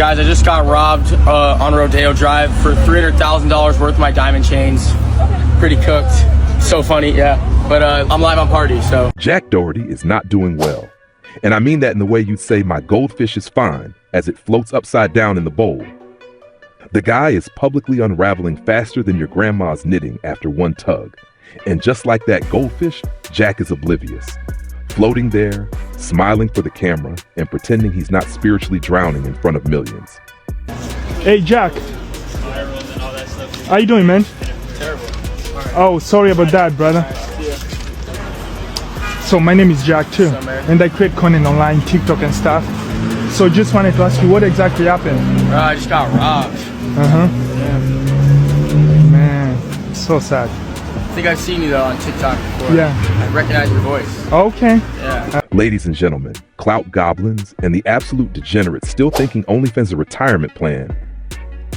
Guys, I just got robbed on Rodeo Drive for $300,000 worth of my diamond chains. Pretty cooked. So funny, yeah. But I'm live on Party, so. Jack Doherty is not doing well. And I mean that in the way you'd say my goldfish is fine as it floats upside down in the bowl. The guy is publicly unraveling faster than your grandma's knitting after one tug. And just like that goldfish, Jack is oblivious. Floating there, smiling for the camera, and pretending he's not spiritually drowning in front of millions. Hey Jack. How you doing, man? Terrible. Oh, sorry about that, brother. So my name is Jack too, and I create content online, TikTok and stuff. So just wanted to ask you what exactly happened. I just got robbed. Yeah. Man, so sad. I think I've seen you though on TikTok before. Yeah. I recognize your voice. Okay. Yeah. Ladies and gentlemen, clout goblins and the absolute degenerates still thinking OnlyFans is a retirement plan,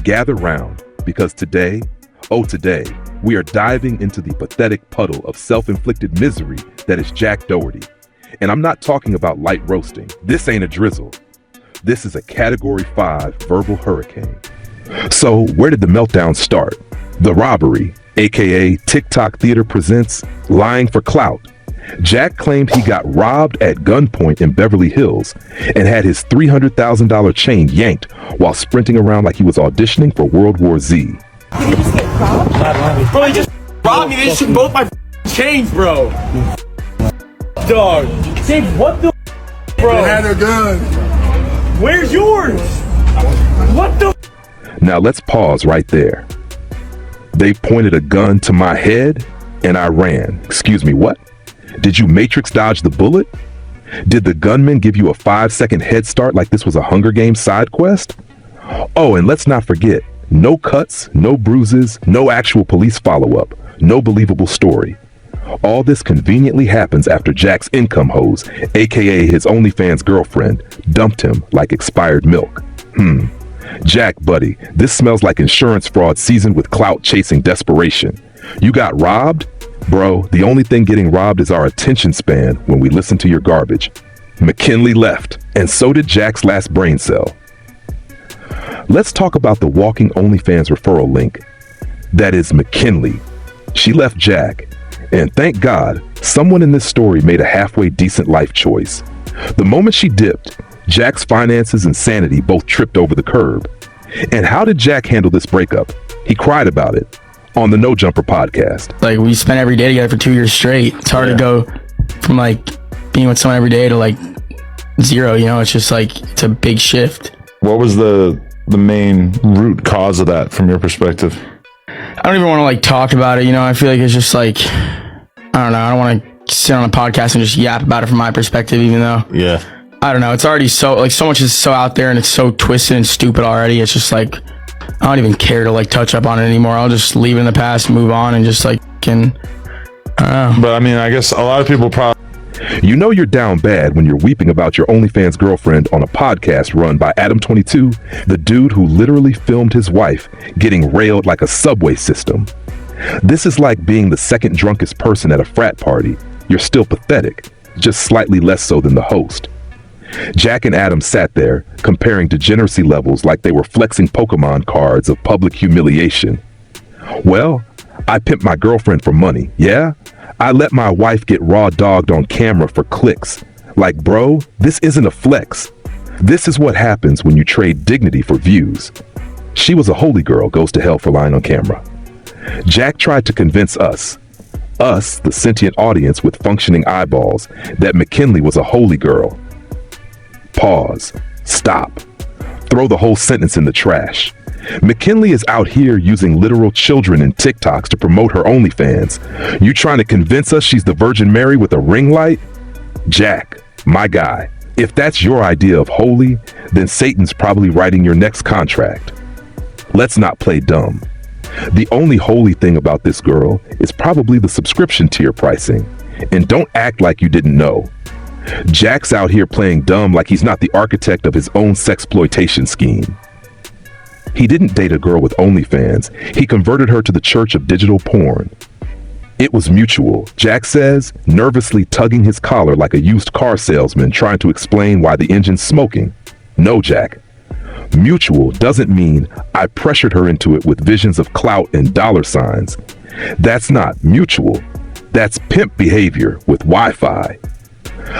gather round because today, we are diving into the pathetic puddle of self-inflicted misery that is Jack Doherty. And I'm not talking about light roasting. This ain't a drizzle. This is a Category 5 verbal hurricane. So where did the meltdown start? The robbery, aka TikTok Theater presents Lying for Clout. Jack claimed he got robbed at gunpoint in Beverly Hills and had his $300,000 chain yanked while sprinting around like he was auditioning for World War Z. Did he just get robbed? Bro, he just robbed me. They took both my chains, bro. Dog. Dave, what the bro? They had a gun. Where's yours? What the? Now let's pause right there. They pointed a gun to my head and I ran. Excuse me, what? Did you Matrix dodge the bullet? Did the gunman give you a 5-second head start like this was a Hunger Games side quest? Oh, and let's not forget, no cuts, no bruises, no actual police follow-up, no believable story. All this conveniently happens after Jack's income hose, aka his OnlyFans girlfriend, dumped him like expired milk. Jack, buddy, this smells like insurance fraud seasoned with clout chasing desperation. You got robbed? Bro, the only thing getting robbed is our attention span when we listen to your garbage. McKinley left, and so did Jack's last brain cell. Let's talk about the walking OnlyFans referral link. That is McKinley. She left Jack, and thank God, someone in this story made a halfway decent life choice. The moment she dipped, Jack's finances and sanity both tripped over the curb. And how did Jack handle this breakup? He cried about it on the No Jumper podcast. Like, we spent every day together for 2 years straight. It's hard to go from like being with someone every day to like zero, you know? It's just like, it's a big shift. What was the main root cause of that from your perspective? I don't even want to like talk about it, you know? I feel like it's just like, I don't know. I don't want to sit on a podcast and just yap about it from my perspective, even though. Yeah. I don't know. It's already so much is so out there and it's so twisted and stupid already. It's just like, I don't even care to like touch up on it anymore. I'll just leave it in the past, move on, and just like I don't know. But I mean, I guess a lot of people probably. You know you're down bad when you're weeping about your OnlyFans girlfriend on a podcast run by Adam22, the dude who literally filmed his wife getting railed like a subway system. This is like being the second drunkest person at a frat party. You're still pathetic, just slightly less so than the host. Jack and Adam sat there, comparing degeneracy levels like they were flexing Pokemon cards of public humiliation. Well, I pimped my girlfriend for money, yeah? I let my wife get raw dogged on camera for clicks. Like, bro, this isn't a flex. This is what happens when you trade dignity for views. She was a holy girl, goes to hell for lying on camera. Jack tried to convince us, the sentient audience with functioning eyeballs, that McKinley was a holy girl. Pause. Stop. Throw the whole sentence in the trash. McKinley is out here using literal children in TikToks to promote her OnlyFans. You trying to convince us she's the Virgin Mary with a ring light? Jack, my guy, if that's your idea of holy, then Satan's probably writing your next contract. Let's not play dumb. The only holy thing about this girl is probably the subscription tier pricing. And don't act like you didn't know. Jack's out here playing dumb like he's not the architect of his own sexploitation scheme. He didn't date a girl with OnlyFans. He converted her to the church of digital porn. It was mutual, Jack says, nervously tugging his collar like a used car salesman trying to explain why the engine's smoking. No, Jack, Mutual doesn't mean I pressured her into it with visions of clout and dollar signs. That's not mutual. That's pimp behavior with Wi-Fi.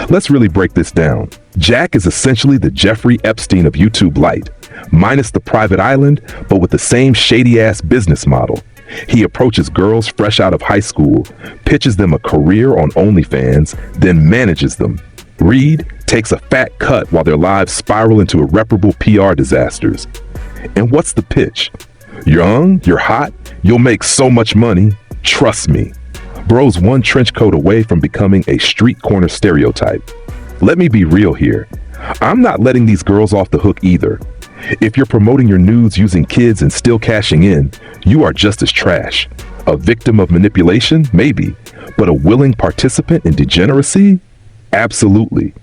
Let's really break this down. Jack is essentially the Jeffrey Epstein of YouTube Lite, minus the private island, but with the same shady-ass business model. He approaches girls fresh out of high school, pitches them a career on OnlyFans, then manages them. Reed takes a fat cut while their lives spiral into irreparable PR disasters. And what's the pitch? Young, you're hot, you'll make so much money, trust me. Bro's one trench coat away from becoming a street corner stereotype. Let me be real here. I'm not letting these girls off the hook either. If you're promoting your nudes using kids and still cashing in, you are just as trash. A victim of manipulation? Maybe. But a willing participant in degeneracy? Absolutely.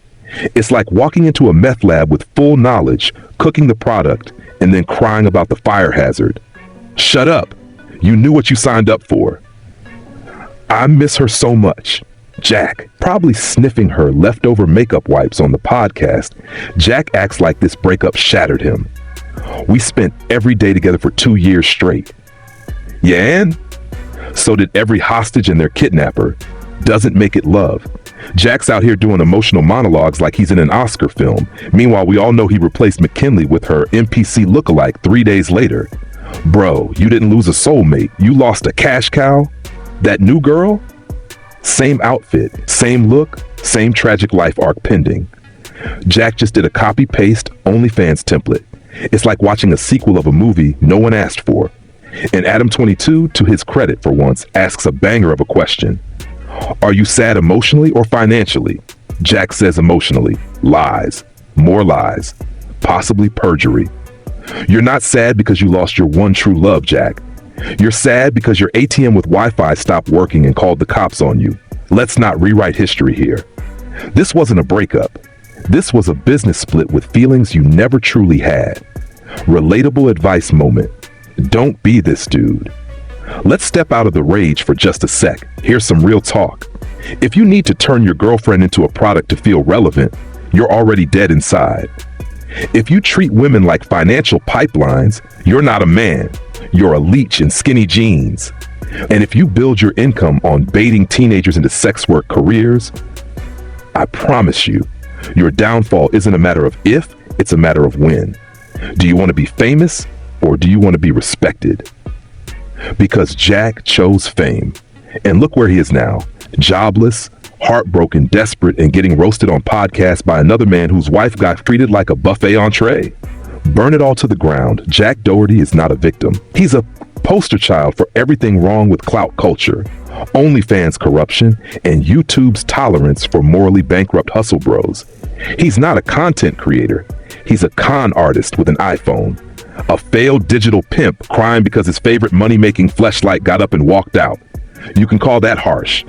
It's like walking into a meth lab with full knowledge, cooking the product, and then crying about the fire hazard. Shut up. You knew what you signed up for. I miss her so much. Jack, probably sniffing her leftover makeup wipes on the podcast, Jack acts like this breakup shattered him. We spent every day together for 2 years straight. Yeah, and? So did every hostage and their kidnapper. Doesn't make it love. Jack's out here doing emotional monologues like he's in an Oscar film. Meanwhile, we all know he replaced McKinley with her NPC lookalike 3 days later. Bro, you didn't lose a soulmate. You lost a cash cow. That new girl? Same outfit, same look, same tragic life arc pending. Jack just did a copy-paste OnlyFans template. It's like watching a sequel of a movie no one asked for. And Adam 22, to his credit for once, asks a banger of a question. Are you sad emotionally or financially? Jack says emotionally. Lies. More lies. Possibly perjury. You're not sad because you lost your one true love, Jack. You're sad because your ATM with Wi-Fi stopped working and called the cops on you. Let's not rewrite history here. This wasn't a breakup. This was a business split with feelings you never truly had. Relatable advice moment. Don't be this dude. Let's step out of the rage for just a sec. Here's some real talk. If you need to turn your girlfriend into a product to feel relevant, you're already dead inside. If you treat women like financial pipelines, you're not a man. You're a leech in skinny jeans. And if you build your income on baiting teenagers into sex work careers, I promise you, your downfall isn't a matter of if, it's a matter of when. Do you want to be famous or do you want to be respected? Because Jack chose fame. And look where he is now, jobless, heartbroken, desperate, and getting roasted on podcasts by another man whose wife got treated like a buffet entree. Burn it all to the ground. Jack Doherty is not a victim. He's a poster child for everything wrong with clout culture, OnlyFans corruption, and YouTube's tolerance for morally bankrupt hustle bros. He's not a content creator. He's a con artist with an iPhone. A failed digital pimp crying because his favorite money-making fleshlight got up and walked out. You can call that harsh.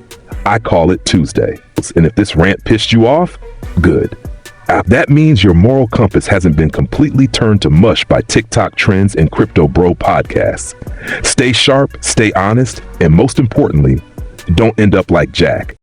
I call it Tuesday. And if this rant pissed you off, good. That means your moral compass hasn't been completely turned to mush by TikTok trends and crypto bro podcasts. Stay sharp, stay honest, and most importantly, don't end up like Jack.